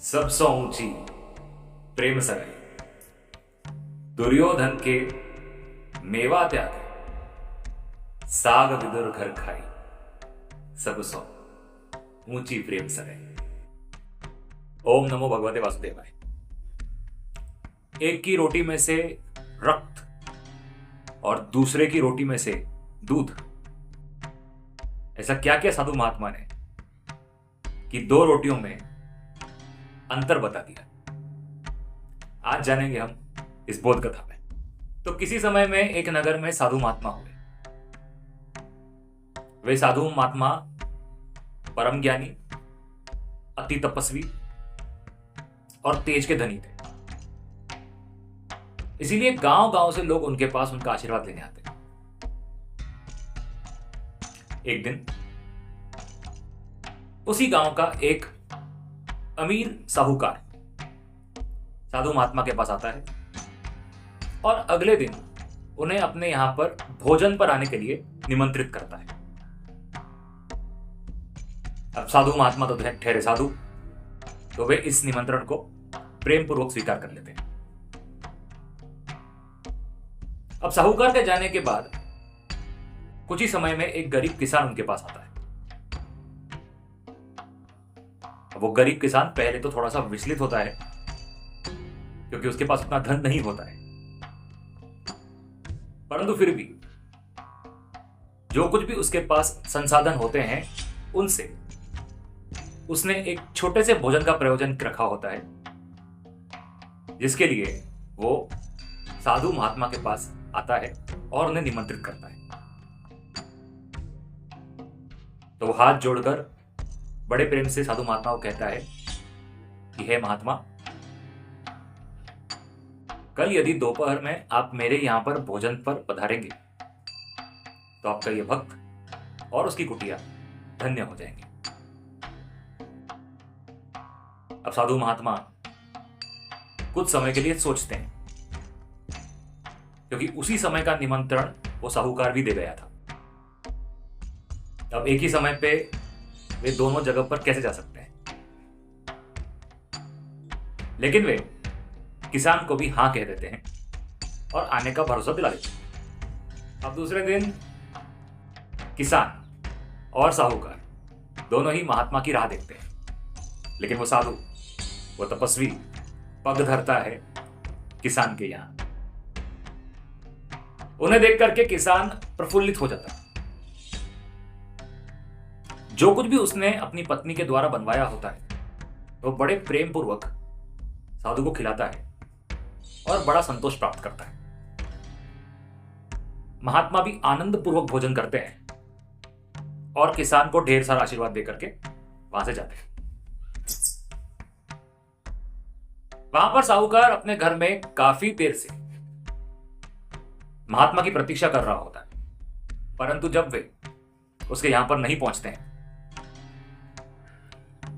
सबसो ऊंची प्रेम सगाई दुर्योधन के मेवा त्याग साग विदुर घर खाई सबसो ऊंची प्रेम सगाई। ओम नमो भगवते वासुदेवाय। एक की रोटी में से रक्त और दूसरे की रोटी में से दूध, ऐसा क्या क्या साधु महात्मा ने कि दो रोटियों में अंतर बता दिया। आज जानेंगे हम इस बोध कथा में। तो किसी समय में एक नगर में साधु महात्मा हुए। वे साधु महात्मा परम ज्ञानी, अति तपस्वी और तेज के धनी थे। इसीलिए गांव गांव से लोग उनके पास उनका आशीर्वाद लेने आते। एक दिन उसी गांव का एक अमीर साहूकार साधु महात्मा के पास आता है और अगले दिन उन्हें अपने यहां पर भोजन पर आने के लिए निमंत्रित करता है। अब साधु महात्मा तो ठहरे साधु, तो वे इस निमंत्रण को प्रेम पूर्वक स्वीकार कर लेते हैं। अब साहूकार के जाने के बाद कुछ ही समय में एक गरीब किसान उनके पास आता है। वो गरीब किसान पहले तो थोड़ा सा विचलित होता है क्योंकि उसके पास उतना धन नहीं होता है, परंतु फिर भी जो कुछ भी उसके पास संसाधन होते हैं उनसे उसने एक छोटे से भोजन का प्रयोजन रखा होता है, जिसके लिए वो साधु महात्मा के पास आता है और उन्हें निमंत्रित करता है। तो वो हाथ जोड़कर बड़े प्रेम से साधु महात्मा को कहता है कि हे महात्मा, कल यदि दोपहर में आप मेरे यहां पर भोजन पर पधारेंगे तो आपका यह भक्त और उसकी कुटिया धन्य हो जाएंगे। अब साधु महात्मा कुछ समय के लिए सोचते हैं, क्योंकि उसी समय का निमंत्रण वो साहूकार भी दे गया था। अब एक ही समय पे वे दोनों जगह पर कैसे जा सकते हैं, लेकिन वे किसान को भी हां कह देते हैं और आने का भरोसा दिला देते हैं। अब दूसरे दिन किसान और साहूकार दोनों ही महात्मा की राह देखते हैं, लेकिन वो साधु, वो तपस्वी पग धरता है किसान के यहां। उन्हें देख करके किसान प्रफुल्लित हो जाता है। जो कुछ भी उसने अपनी पत्नी के द्वारा बनवाया होता है वो बड़े प्रेम पूर्वक साधु को खिलाता है और बड़ा संतोष प्राप्त करता है। महात्मा भी आनंद पूर्वक भोजन करते हैं और किसान को ढेर सारा आशीर्वाद देकर के वहां से जाते हैं। वहां पर साहूकार अपने घर में काफी देर से महात्मा की प्रतीक्षा कर रहा होता है, परंतु जब वे उसके यहां पर नहीं पहुंचते हैं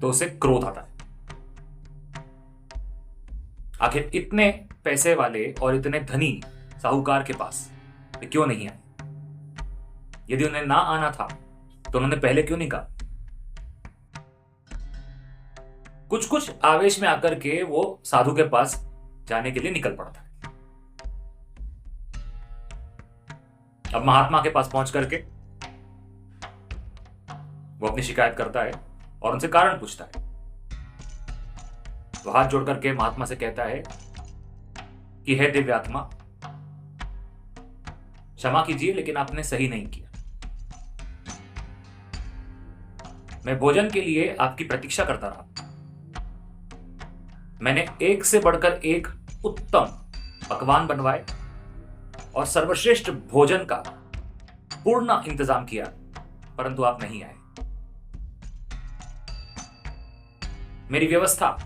तो उसे क्रोध आता है। आखिर इतने पैसे वाले और इतने धनी साहूकार के पास वे क्यों नहीं आए? यदि उन्हें ना आना था तो उन्होंने पहले क्यों नहीं कहा? कुछ कुछ आवेश में आकर के वो साधु के पास जाने के लिए निकल पड़ता है। अब महात्मा के पास पहुंच करके वो अपनी शिकायत करता है और उनसे कारण पूछता है। तो हाथ जोड़ करके महात्मा से कहता है कि हे दिव्यात्मा, क्षमा कीजिए, लेकिन आपने सही नहीं किया। मैं भोजन के लिए आपकी प्रतीक्षा करता रहा। मैंने एक से बढ़कर एक उत्तम पकवान बनवाए और सर्वश्रेष्ठ भोजन का पूर्ण इंतजाम किया, परंतु आप नहीं आए। मेरी व्यवस्था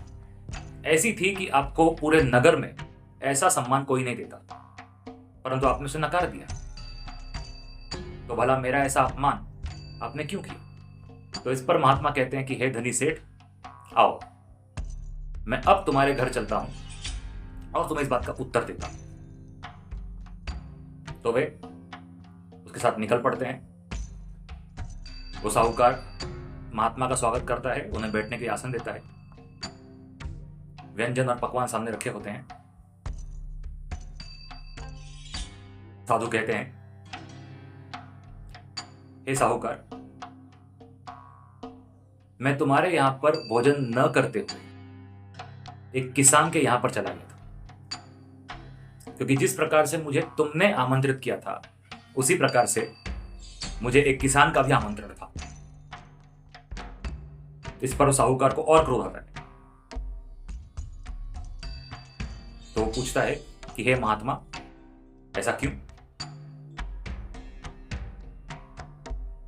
ऐसी थी कि आपको पूरे नगर में ऐसा सम्मान कोई नहीं देता, परंतु आपने उसे नकार दिया। तो भला मेरा ऐसा अपमान आपने क्यों किया? तो इस पर महात्मा कहते हैं कि हे धनी सेठ, आओ, मैं अब तुम्हारे घर चलता हूं और तुम्हें इस बात का उत्तर देता हूं। तो वे उसके साथ निकल पड़ते हैं। वो साहूकार महात्मा का स्वागत करता है, उन्हें बैठने के लिए आसन देता है व्यंजन और पकवान सामने रखे होते हैं, साधु कहते हैं, हे साहूकार, मैं तुम्हारे यहां पर भोजन न करते हुए एक किसान के यहां पर चला गया था, क्योंकि जिस प्रकार से मुझे तुमने आमंत्रित किया था उसी प्रकार से मुझे एक किसान का भी आमंत्रण था। इस पर साहूकार को और क्रोध आता है, तो वो पूछता है कि हे महात्मा, ऐसा क्यों?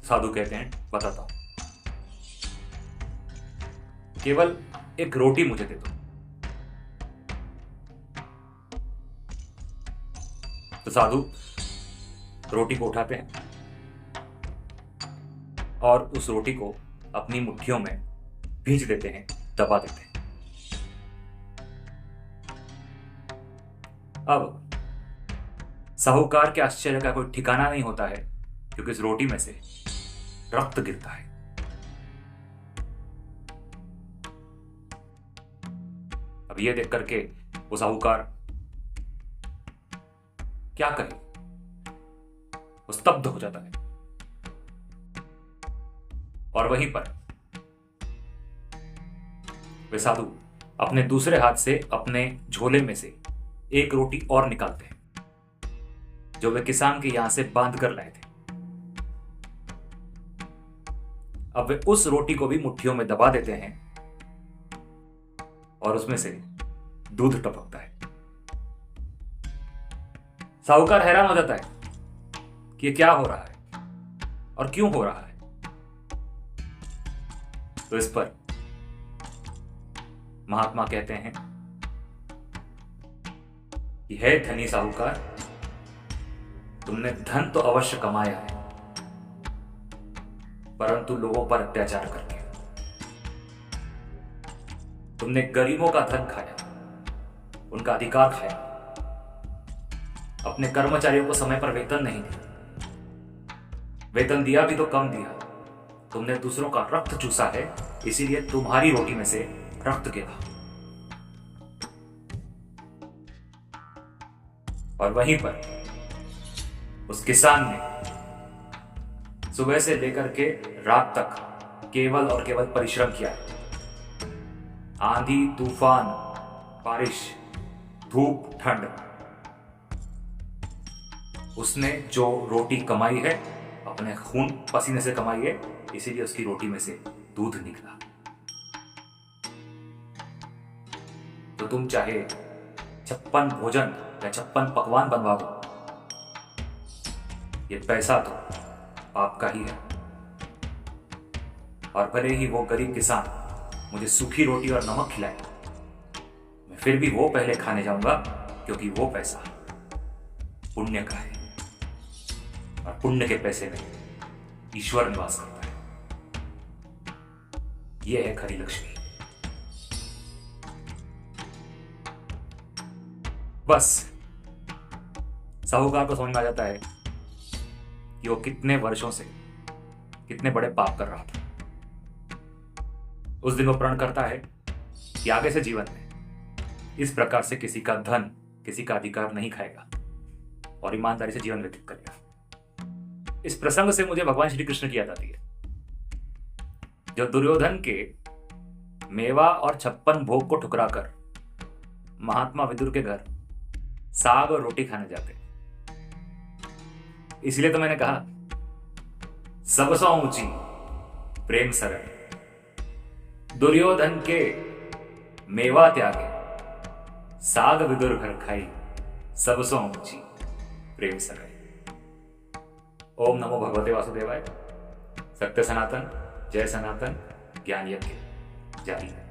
साधु कहते हैं, बताता हूं, केवल एक रोटी मुझे दे दो। तो साधु रोटी को उठाते हैं और उस रोटी को अपनी मुट्ठियों में भींच देते हैं, दबा देते हैं। अब साहूकार के आश्चर्य का कोई ठिकाना नहीं होता है, क्योंकि इस रोटी में से रक्त गिरता है। अब यह देख करके वो साहूकार क्या कहे, वो स्तब्ध हो जाता है। और वहीं पर वे साधु अपने दूसरे हाथ से अपने झोले में से एक रोटी और निकालते हैं, जो वे किसान के यहां से बांध कर लाए थे। अब वे उस रोटी को भी मुट्ठियों में दबा देते हैं और उसमें से दूध टपकता है। साहूकार हैरान हो जाता है कि ये क्या हो रहा है और क्यों हो रहा है। तो इस पर महात्मा कहते हैं कि हे धनी साहूकार, तुमने धन तो अवश्य कमाया है, परंतु लोगों पर अत्याचार करके। तुमने गरीबों का धन खाया, उनका अधिकार खाया, अपने कर्मचारियों को समय पर वेतन नहीं दिया, वेतन दिया भी तो कम दिया। तुमने दूसरों का रक्त चूसा है, इसीलिए तुम्हारी रोटी में से रक्त गिरा। और वहीं पर उस किसान ने सुबह से लेकर के रात तक केवल और केवल परिश्रम किया है। आंधी, तूफान, बारिश, धूप, ठंड, उसने जो रोटी कमाई है अपने खून पसीने से कमाई है, इसीलिए उसकी रोटी में से दूध निकला। तो तुम चाहे 56 भोजन या 56 पकवान बनवा दो, ये पैसा तो आपका ही है। और भले ही वो गरीब किसान मुझे सूखी रोटी और नमक खिलाए, मैं फिर भी वो पहले खाने जाऊंगा, क्योंकि वो पैसा पुण्य का है और पुण्य के पैसे में ईश्वर निवास करता है। यह है खरी लक्ष्मी। बस साहूकार को समझ में आ जाता है कि वो कितने वर्षों से कितने बड़े पाप कर रहा था। उस दिन वो प्रण करता है कि आगे से जीवन में इस प्रकार से किसी का धन, किसी का अधिकार नहीं खाएगा और ईमानदारी से जीवन व्यतीत करेगा। इस प्रसंग से मुझे भगवान श्री कृष्ण की याद आती है, जो दुर्योधन के मेवा और 56 भोग को ठुकराकर महात्मा विदुर के घर साग और रोटी खाने जाते। इसलिए तो मैंने कहा, सबसों ऊंची प्रेम सरल, दुर्योधन के मेवा त्यागे, साग विदुर घर खाई, सबसों ऊंची प्रेम सरल। ओम नमो भगवते वासुदेवाय। सत्य सनातन, जय सनातन, ज्ञान यज्ञ जारी है।